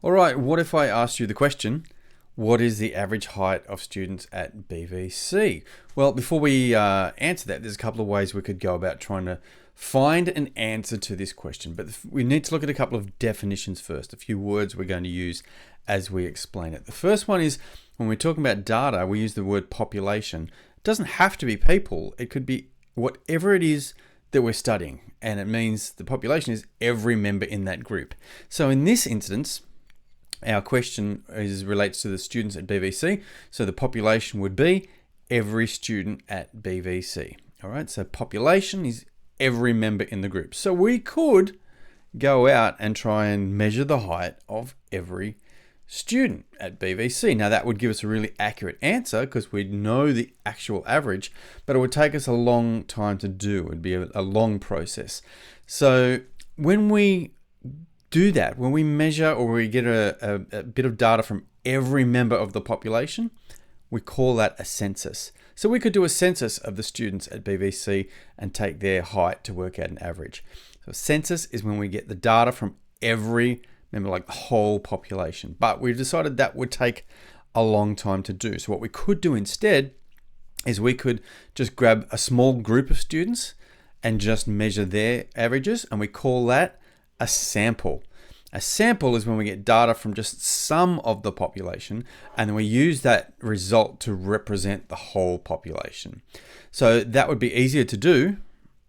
All right, what if I asked you the question, what is the average height of students at BVC? Well, before we answer that, there's a couple of ways we could go about trying to find an answer to this question. But we need to look at a couple of definitions first, a few words we're going to use as we explain it. The first one is when we're talking about data, we use the word population. It doesn't have to be people, it could be whatever it is that we're studying. And it means the population is every member in that group. So in this instance, our question relates to the students at BVC. So the population would be every student at BVC. All right, so population is every member in the group. So we could go out and try and measure the height of every student at BVC. Now that would give us a really accurate answer because we'd know the actual average, but it would take us a long time to do. It'd be a long process. So when we do that, when we measure or we get a bit of data from every member of the population, we call that a census. So we could do a census of the students at BVC and take their height to work out an average. So a census is when we get the data from every member, like the whole population. But we've decided that would take a long time to do. So what we could do instead is we could just grab a small group of students and just measure their averages, and we call that a sample. A sample is when we get data from just some of the population and then we use that result to represent the whole population. So that would be easier to do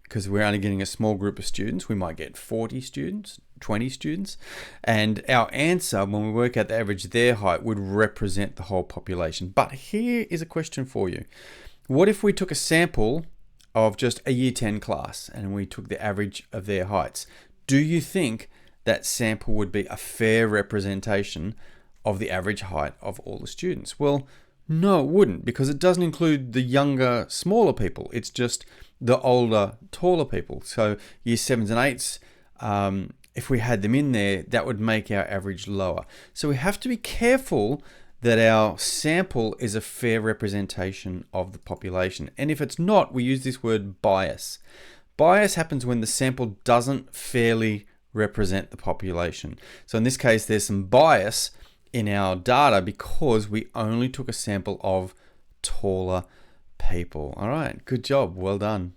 because we're only getting a small group of students. We might get 40 students, 20 students, and our answer when we work out the average their height would represent the whole population. But here is a question for you. What if we took a sample of just a year 10 class and we took the average of their heights? Do you think that sample would be a fair representation of the average height of all the students? Well, no, it wouldn't, because it doesn't include the younger, smaller people. It's just the older, taller people. So year 7s and 8s, if we had them in there, that would make our average lower. So we have to be careful that our sample is a fair representation of the population. And if it's not, we use this word bias. Bias happens when the sample doesn't fairly represent the population. So in this case, there's some bias in our data because we only took a sample of taller people. All right, good job. Well done.